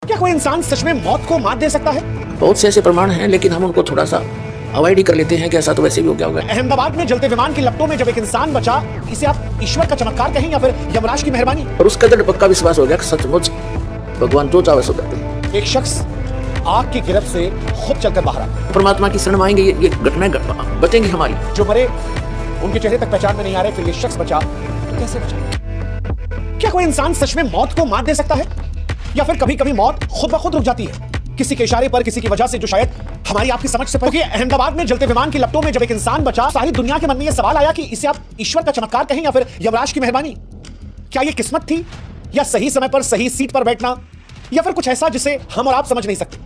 क्या कोई इंसान सच में मौत को मात दे सकता है? बहुत से ऐसे प्रमाण हैं, लेकिन हम उनको थोड़ा सा अवॉइड ही कर लेते हैं कि ऐसा तो वैसे भी हो गया होगा। अहमदाबाद में जलते विमान की लपटों में जब एक इंसान बचा, इसे आप ईश्वर का चमत्कार कहें या फिर यमराज की मेहरबानी? और उसका दृढ़ पक्का विश्वास हो गया कि सचमुच भगवान जो चाहे सो करते हैं। एक शख्स आग की गिरफ्त से खुद चलकर बाहर आया। परमात्मा की शरण में आएंगे, ये घटनाएं बचेंगी हमारी। जो मरे उनके चेहरे तक पहचान में नहीं आ रहे, फिर ये शख्स बचा तो कैसे बचा? क्या कोई इंसान सच में मौत को मात दे सकता है, या फिर कभी कभी मौत खुद ब खुद रुक जाती है किसी के इशारे पर, किसी की वजह से जो शायद हमारी आपकी समझ से परे? अहमदाबाद में जलते विमान की लपटों में जब एक इंसान बचा, सारी दुनिया के मन में यह सवाल आया कि इसे आप ईश्वर का चमत्कार कहें या फिर यमराज की मेहरबानी? क्या यह किस्मत थी, या सही समय पर सही सीट पर बैठना, या फिर कुछ ऐसा जिसे हम और आप समझ नहीं सकते?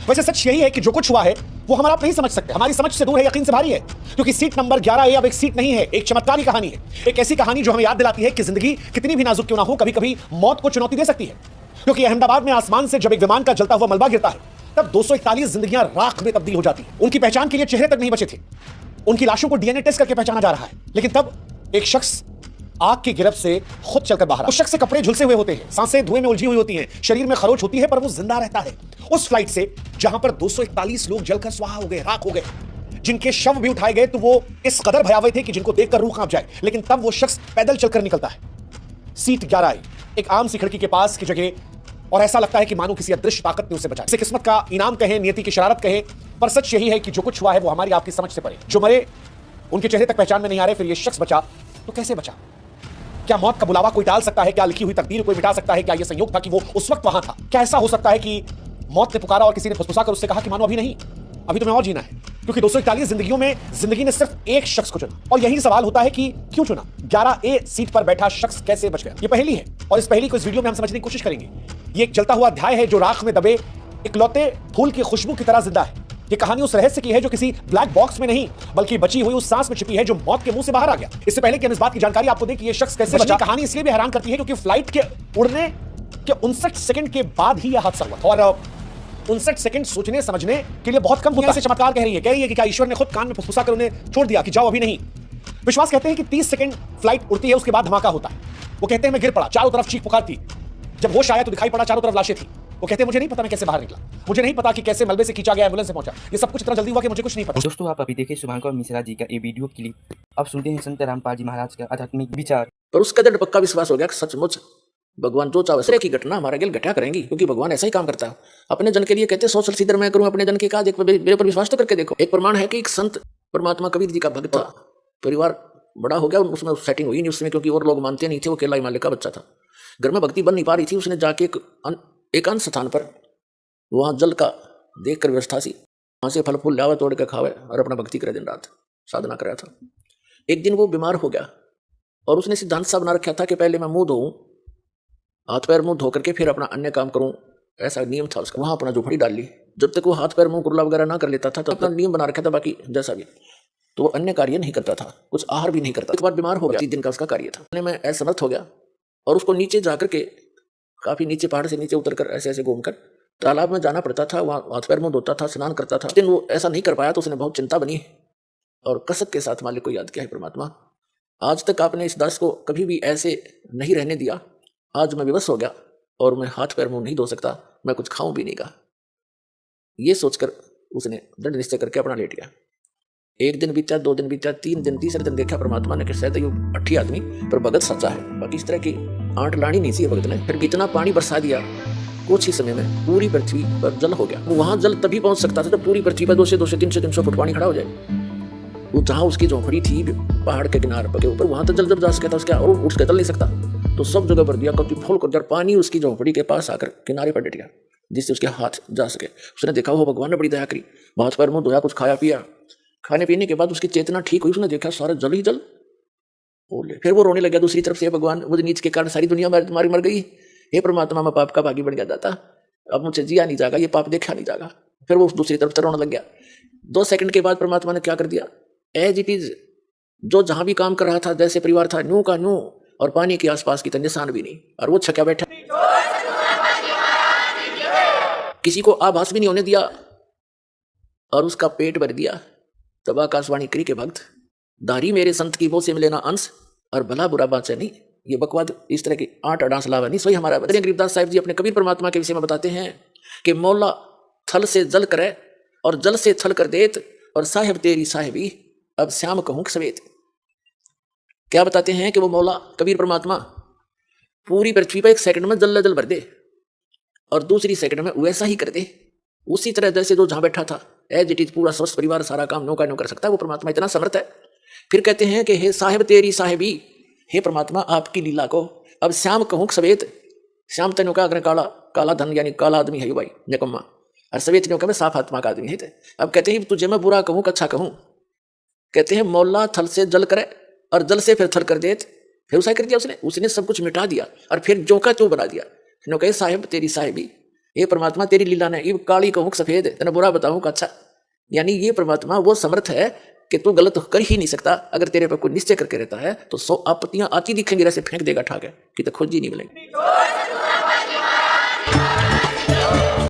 वैसे सच यही है कि जो कुछ हुआ है वो हम और आप नहीं समझ सकते, हमारी समझ से दूर है, यकीन से भारी है, क्योंकि सीट नंबर 11A अब एक सीट नहीं है, एक चमत्कार की कहानी है। एक ऐसी कहानी जो हमें याद दिलाती है कि जिंदगी कितनी भी नाजुक क्यों ना हो, कभी कभी मौत को चुनौती दे सकती है। क्योंकि अहमदाबाद में आसमान से जब एक विमान का जलता हुआ मलबा गिरता है, तब 241 जिंदगियां राख में तब्दील हो जाती हैं। उनकी पहचान के लिए चेहरे तक नहीं बचे थे, उनकी लाशों को डीएनए टेस्ट करके पहचाना जा रहा है। लेकिन तब एक शख्स आग की गिरफ्त से खुद चलकर बाहर। उस शख्स से कपड़े झुलसे हुए होते हैं, सांसें धुएं में उलझी हुई होती हैं, शरीर में खरोच होती है, पर वो जिंदा रहता है। उस फ्लाइट से जहां पर 241 लोग जलकर स्वाहा हो गए, राख हो गए, जिनके शव भी उठाए गए तो वो इस कदर भयावह थे कि जिनको देखकर रूह कांप जाए। लेकिन तब वो शख्स पैदल चलकर निकलता है। सीट 11A, एक आम सी खिड़की के पास की जगह, और ऐसा लगता है कि मानो किसी अदृश्य ताकत ने उसे बचाया। इसे किस्मत का इनाम कहें, नियति की शरारत कहें, पर सच यही है कि जो कुछ हुआ है वो हमारी आपकी समझ से परे। जो मरे उनके चेहरे तक पहचान में नहीं आ रहे, फिर ये शख्स बचा तो कैसे बचा? क्या मौत का बुलावा कोई टाल सकता है? क्या लिखी हुई तकदीर कोई मिटा सकता है? क्या यह संयोग था कि वो उस वक्त वहां था? क्या ऐसा हो सकता है कि मौत ने पुकारा और किसी ने फुसफुसा कर उससे कहा कि मानो अभी नहीं, अभी तुम्हें और जीना है? क्योंकि 241 जिंदगियों में जिंदगी ने सिर्फ एक शख्स को चुना, और यही सवाल होता है कि क्यों चुना? 11A सीट पर बैठा शख्स कैसे बच गया? ये पहेली है, और इस पहेली को इस वीडियो में हम समझने की कोशिश करेंगे। ये एक जलता हुआ अध्याय है जो राख में दबे इकलौते फूल की खुशबू की तरह जिंदा है। ये कहानी उस रहस्य की है जो किसी ब्लैक बॉक्स में नहीं, बल्कि बची हुई उस सांस में छिपी है जो मौत के मुंह से बाहर आ गया। इससे पहले कि हम इस बात की जानकारी आपको दें कि ये शख्स कैसे बचा, कहानी इसलिए भी हैरान करती है क्योंकि फ्लाइट के उड़ने के 59 सेकंड के बाद ही यह हादसा हुआ, और 59 सेकंड सोचने समझने के लिए बहुत कम होता है। इसे चमत्कार कह रही है कि क्या ईश्वर ने खुद कान में फुसफुसा कर उन्हें छोड़ दिया कि जाओ अभी नहीं? विश्वास कहते हैं कि 30 सेकंड फ्लाइट उड़ती है, उसके बाद धमाका होता है। वो कहते हैं मैं गिर पड़ा, चारों तरफ चीख पुकार थी, जब होश आया तो दिखाई पड़ा चारों तरफ लाशें थी। वो कहते हैं मुझे नहीं पता मैं कैसे बाहर निकला, मुझे नहीं पता कि कैसे मलबे से खींचा गया एम्बुलेंस से पहुंचा, ये सब कुछ इतना जल्दी हुआ कि मुझे कुछ नहीं पता। दोस्तों, आप अभी देखें शुभांकर मिश्रा जी का ये वीडियो क्लिप। अब सुनते हैं संत रामपाल जी महाराज का आध्यात्मिक विचार। पर उसका दृढ़ पक्का विश्वास हो गया कि सचमुच भगवान जो चाहे की घटना हमारे गिल घटा करेंगी, क्योंकि भगवान ऐसा ही काम करता है। अपने जन के लिए कहते 100 साल सीधर मैं करूं, अपने जन के काज मेरे पर विश्वास तो करके देखो। एक प्रमाण है कि एक संत परमात्मा कबीर जी का भक्त था, परिवार बड़ा हो गया, उसमें सेटिंग हुई नहीं उसमें, क्योंकि और लोग मानते नहीं थे, वो अकेला ही मालिक का बच्चा था, घर में भक्ति बन नहीं पा रही थी। उसने जाके एक अन्य स्थान पर वहाँ जल का देख कर व्यवस्था सी, वहाँ से फल फूल लावे तोड़ के खावे और अपना भक्ति करे, दिन रात साधना कर रहा था। एक दिन वो बीमार हो गया और उसने सिद्धांत सा बना रखा था कि पहले मैं मुंह धोऊं, हाथ पैर मुंह धो करके फिर अपना अन्य काम करूं, ऐसा नियम था उसका। वहाँ अपना झोपड़ी डाल ली। जब तक वो हाथ पैर मुंह कुरला वगैरह ना कर लेता था तो अपना नियम बना रखा था, बाकी जैसा भी तो वो अन्य कार्य नहीं करता था, कुछ आहार भी नहीं करता। एक बार बीमार हो गया, 3 दिन का उसका कार्य था। मैं असमर्थ हो गया और उसको नीचे जाकर के, काफी नीचे, पहाड़ से नीचे उतर कर ऐसे ऐसे घूमकर तालाब में जाना पड़ता था, वहाँ हाथ पैर मुंह धोता था, स्नान करता था। लेकिन वो ऐसा नहीं कर पाया तो उसने बहुत चिंता बनी और कसक के साथ मालिक को याद किया, है परमात्मा, आज तक आपने इस दास को कभी भी ऐसे नहीं रहने दिया, आज मैं विवश हो गया और मैं हाथ पैर मुंह नहीं धो सकता, मैं कुछ खाऊं भी नहीं का। ये सोचकर उसने दृढ़ निश्चय करके अपना लेट गया। 1 दिन बीता, 2 दिन बीता, 3 दिन, तीसरे दिन देखा परमात्मा ने कि शायद ये अठी आदमी पर भगत सच्चा है, बाकी इस तरह की आंट लानी नहीं सी भगत ने। फिर इतना पानी बरसा दिया, कुछ ही समय में पूरी पृथ्वी पर जल हो गया। वहां जल तभी पहुंच सकता था जब पूरी पृथ्वी पर 200, 300 फुट पानी खड़ा हो जाए। वो जहां उसकी झोंपड़ी थी पहाड़ के किनारे के ऊपर, वहां तो जल जब जा सका था उसका, और उठ के चल नहीं सकता, तो सब जगह पर दिया कति फूल कर पानी उसकी झोंपड़ी के पास आकर किनारे पर डट गया, जिससे उसके हाथ जा सके। उसने देखा वो भगवान ने बड़ी दया करी, हाथ पैर मुंह धोया, कुछ खाया पिया। खाने पीने के बाद उसकी चेतना ठीक हुई, उसने देखा सारा जल ही जल। बोले फिर वो रोने लगा दूसरी तरफ से, भगवान मुझे नीच के कारण सारी दुनिया तुम्हारी मर गई, हे परमात्मा मैं पाप का भागी बन गया था, अब मुझे जिया नहीं जाएगा, ये पाप देखा नहीं जाएगा। फिर वो दूसरी तरफ से रोने लग गया। 2 सेकंड के बाद परमात्मा ने क्या कर दिया, एज इट इज, जो जहां भी काम कर रहा था, जैसे परिवार था, न्यू का न्यू, और पानी के आसपास की निशान भी नहीं, और वो छक्या बैठा, किसी को आभास भी नहीं होने दिया, और उसका पेट भर दिया। तब आकाशवाणी करी के भक्त, दारी मेरे संत की वो से मिले ना अंश, और भला बुरा बात नहीं। ये बकवाद इस तरह की 8 अडांस लावा नहीं, सोई हमारा। गरीबदास साहिब जी अपने कबीर परमात्मा के विषय में बताते हैं कि मौला थल से जल करे और जल से थल कर देत, और साहिब तेरी साहिबी अब श्याम कहूं सवेत। क्या बताते हैं कि वो मौला कबीर परमात्मा पूरी पृथ्वी पर एक सेकंड में जल जल भर दे और दूसरी सेकंड में वैसा ही कर दे, उसी तरह जैसे जो जहां बैठा था एज इट इज, पूरा स्वस्थ परिवार सारा काम नो का नो कर सकता है। वो परमात्मा इतना समर्थ है। फिर कहते हैं कि हे साहिब तेरी साहिबी, हे परमात्मा आपकी लीला को अब श्याम कहूं सवेत। श्याम तेनों का अगर काला काला धन यानी काला आदमी है भाई निकम्मा, और सवेत ने कहा साफ आत्मा का आदमी है। अब कहते हैं तुझे मैं बुरा कहूं अच्छा कहूं। कहते हैं मौला थल से जल करे और जल से फिर थल कर देत, फिर उसा कर दिया उसने सब कुछ मिटा दिया और फिर जो का चो बना दिया। नो कहे साहिब तेरी साहिबी, ये परमात्मा तेरी लीला ने ये काली कहूं सफेद, तेना बुरा बताऊं अच्छा। यानी ये परमात्मा वो समर्थ है कि तू गलत कर ही नहीं सकता। अगर तेरे पर कोई निश्चय करके रहता है तो 100 आपत्तियां आती दिखेंगी, ऐसे फेंक देगा ठाके कि तो खोज ही नहीं मिलेंगी।